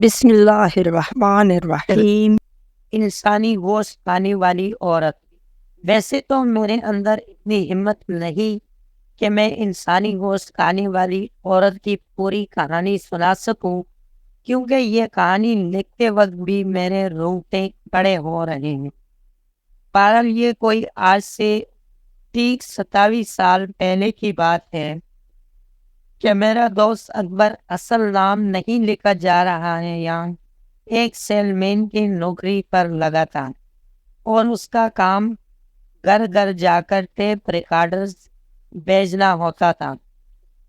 بسم اللہ الرحمن الرحیم۔ انسانی گوشت کھانے والی عورت۔ ویسے تو میرے اندر اتنی ہمت نہیں کہ میں انسانی گوشت کھانے والی عورت کی پوری کہانی سنا سکوں، کیونکہ یہ کہانی لکھتے وقت بھی میرے رونگٹے کھڑے ہو رہے ہیں۔ بہرحال یہ کوئی آج سے ٹھیک 27 سال پہلے کی بات ہے کہ میرا دوست اکبر، اصل نام نہیں لکھا جا رہا ہے یہاں، ایک سیل مین کی نوکری پر لگا تھا اور اس کا کام گھر گھر جا کر ٹیپ ریکارڈرز بھیجنا ہوتا تھا۔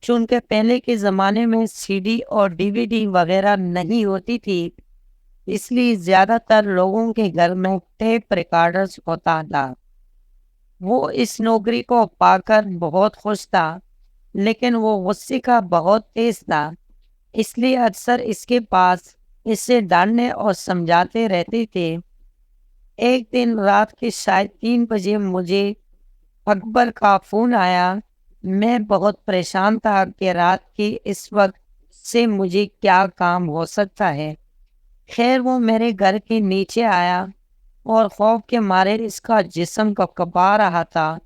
چونکہ پہلے کے زمانے میں سی ڈی اور ڈی وی ڈی وغیرہ نہیں ہوتی تھی، اس لیے زیادہ تر لوگوں کے گھر میں ٹیپ ریکارڈرز ہوتا تھا۔ وہ اس نوکری کو پا کر بہت خوش تھا، لیکن وہ غصے کا بہت تیز تھا، اس لیے اکثر اس کے پاس اسے ڈانٹنے اور سمجھاتے رہتے تھے۔ ایک دن رات کے شاید 3 بجے مجھے اکبر کا فون آیا۔ میں بہت پریشان تھا کہ رات کے اس وقت سے مجھے کیا کام ہو سکتا ہے۔ خیر وہ میرے گھر کے نیچے آیا اور خوف کے مارے اس کا جسم کپکپا رہا تھا۔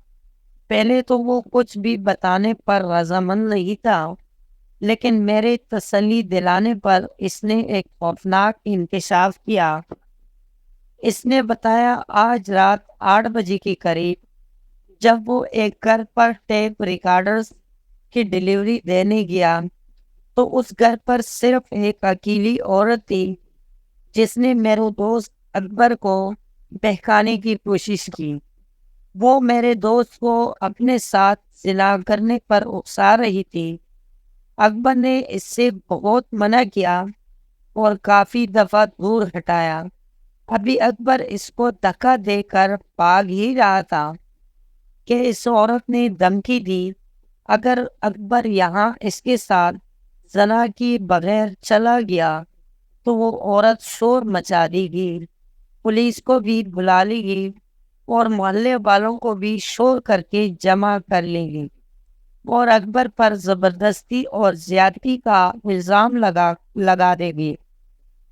پہلے تو وہ کچھ بھی بتانے پر رضامند نہیں تھا، لیکن میرے تسلی دلانے پر اس نے ایک خوفناک انکشاف کیا۔ اس نے بتایا آج رات 8 بجے کے قریب جب وہ ایک گھر پر ٹیپ ریکارڈرز کی ڈلیوری دینے گیا تو اس گھر پر صرف ایک اکیلی عورت تھی، جس نے میرے دوست اکبر کو بہکانے کی کوشش کی۔ وہ میرے دوست کو اپنے ساتھ زنا کرنے پر اکسا رہی تھی۔ اکبر نے اس سے بہت منع کیا اور کافی دفعہ دور ہٹایا۔ ابھی اکبر اس کو دھکا دے کر بھاگ ہی رہا تھا کہ اس عورت نے دھمکی دی، اگر اکبر یہاں اس کے ساتھ زنا کی بغیر چلا گیا تو وہ عورت شور مچا دے گی، پولیس کو بھی بلا لے گی اور محلے والوں کو بھی شور کر کے جمع کر لیں گے اور اکبر پر زبردستی اور زیادتی کا الزام لگا دے گی۔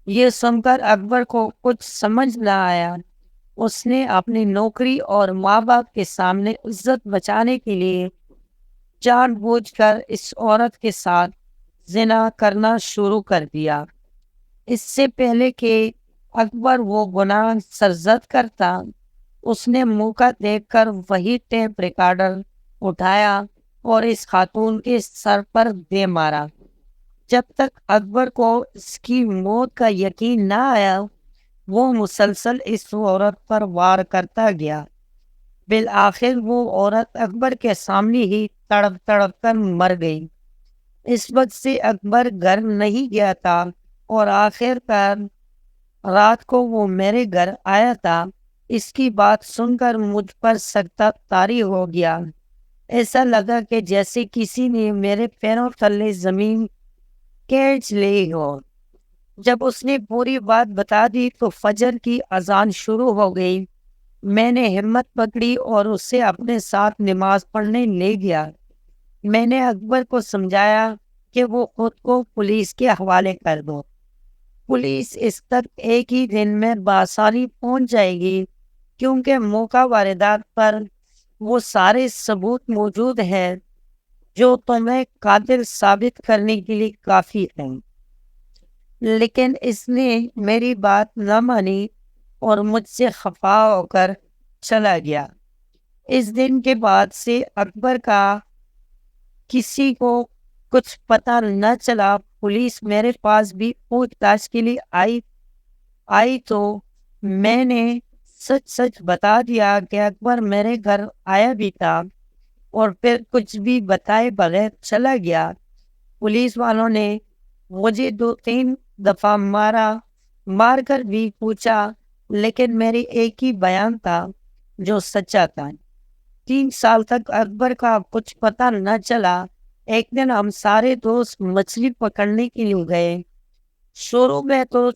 یہ سن کر اکبر کو کچھ سمجھ نہ آیا۔ اس نے اپنی نوکری اور ماں باپ کے سامنے عزت بچانے کے لیے جان بوجھ کر اس عورت کے ساتھ زنا کرنا شروع کر دیا۔ اس سے پہلے کہ اکبر وہ گناہ سرزد کرتا، اس نے موقع دیکھ کر وہی ٹیپ ریکارڈر اٹھایا اور اس خاتون کے سر پر دے مارا۔ جب تک اکبر کو اس کی موت کا یقین نہ آیا، وہ مسلسل اس عورت پر وار کرتا گیا۔ بالآخر وہ عورت اکبر کے سامنے ہی تڑپ تڑپ کر مر گئی۔ اس وقت سے اکبر گھر نہیں گیا تھا اور آخر کار رات کو وہ میرے گھر آیا تھا۔ اس کی بات سن کر مجھ پر سکتہ طاری ہو گیا۔ ایسا لگا کہ جیسے کسی نے میرے پیروں تلے زمین کھینچ لی ہو۔ جب اس نے پوری بات بتا دی تو فجر کی اذان شروع ہو گئی۔ میں نے ہمت پکڑی اور اسے اپنے ساتھ نماز پڑھنے لے گیا۔ میں نے اکبر کو سمجھایا کہ وہ خود کو پولیس کے حوالے کر دو۔ پولیس اس تک ایک ہی دن میں بآسانی پہنچ جائے گی، کیونکہ موقع واردات پر وہ سارے ثبوت موجود ہیں جو تمہیں قاتل ثابت کرنے کے لیے کافی ہیں۔ لیکن اس نے میری بات نہ مانی اور مجھ سے خفا ہو کر چلا گیا۔ اس دن کے بعد سے اکبر کا کسی کو کچھ پتہ نہ چلا۔ پولیس میرے پاس بھی پوچھ تاچھ کے لیے آئی تو میں نے سچ سچ بتا دیا کہ اکبر میرے گھر آیا بھی تھا اور پھر کچھ بھی بتائے بغیر چلا گیا۔ پولیس والوں نے مجھے 2-3 دفعہ مار کر بھی پوچھا، لیکن میری ایک ہی بیان تھا جو سچا تھا۔ 3 سال تک اکبر کا کچھ پتہ نہ چلا۔ ایک دن ہم سارے دوست مچھلی پکڑنے کے لیے گئے۔ شروع میں تو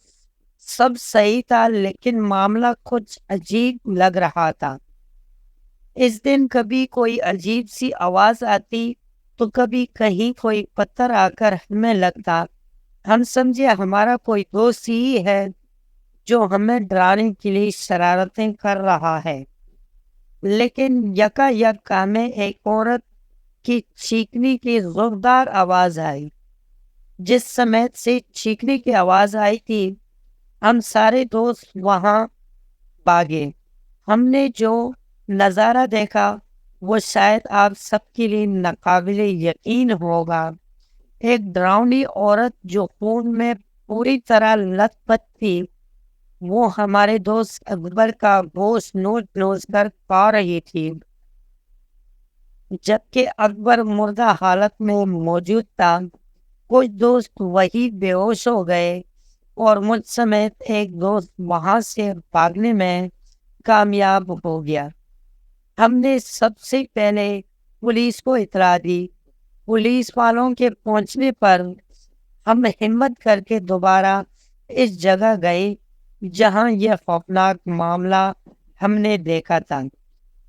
سب صحیح تھا، لیکن معاملہ کچھ عجیب لگ رہا تھا۔ اس دن کبھی کوئی عجیب سی آواز آتی تو کبھی کہیں کوئی پتھر آ کر ہمیں لگتا۔ ہم سمجھے ہمارا کوئی دوست ہی ہے جو ہمیں ڈرانے کے لیے شرارتیں کر رہا ہے، لیکن یکا یک ہمیں ایک عورت کی چیخنے کی زوردار آواز آئی۔ جس سمیت سے چیخنے کی آواز آئی تھی، ہم سارے دوست وہاں بھاگے۔ ہم نے جو نظارہ دیکھا وہ شاید آپ سب کے لیے ناقابل یقین ہوگا۔ ایک ڈراؤنی عورت جو خون میں پوری طرح لت پت تھی، وہ ہمارے دوست اکبر کا گوشت نوچ نوچ کر کھا رہی تھی، جبکہ اکبر مردہ حالت میں موجود تھا۔ کچھ دوست وہی بے ہوش ہو گئے اور مجھ سمیت ایک دوست وہاں سے بھاگنے میں کامیاب ہو گیا۔ ہم نے سب سے پہلے پولیس کو اطلاع دی۔ پولیس والوں کے پہنچنے پر ہم ہمت کر کے دوبارہ اس جگہ گئے جہاں یہ خوفناک معاملہ ہم نے دیکھا تھا۔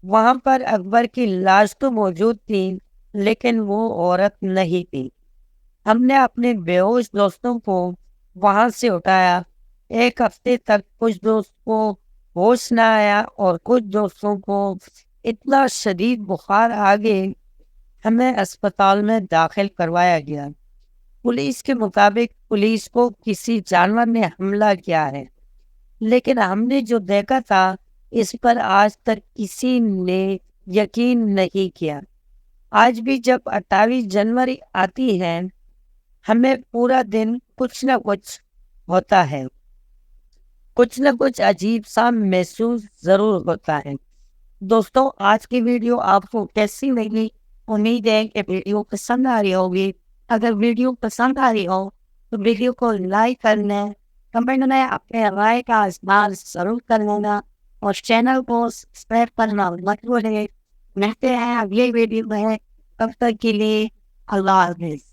وہاں پر اکبر کی لاش تو موجود تھی، لیکن وہ عورت نہیں تھی۔ ہم نے اپنے بے ہوش دوستوں کو وہاں سے اٹھایا۔ ایک ہفتے تک کچھ دوست کو ہوش نہ آیا اور کچھ دوستوں کو اتنا شدید بخار آ گئے، ہمیں اسپتال میں داخل کروایا گیا۔ پولیس کے مطابق پولیس کو کسی جانور نے حملہ کیا ہے، لیکن ہم نے جو دیکھا تھا اس پر آج تک کسی نے یقین نہیں کیا۔ آج بھی جب 28 جنوری آتی ہے، ہمیں پورا دن کچھ نہ کچھ ہوتا ہے، کچھ نہ کچھ عجیب سا محسوس ضرور ہوتا ہے۔ دوستوں، آج کی ویڈیو آپ کو کیسی لگی؟ امید ہے کہ ویڈیو پسند آ رہی ہوگی۔ اگر ویڈیو پسند آ رہی ہو تو ویڈیو کو لائک کرنا، کمنٹ میں اپنے رائے کا اظہار ضرور کر لینا اور چینل کو سبسکرائب کرنا مت بھولیں۔ ملتے ہیں اگلی ویڈیو میں، تب تک کے لیے اللہ حافظ۔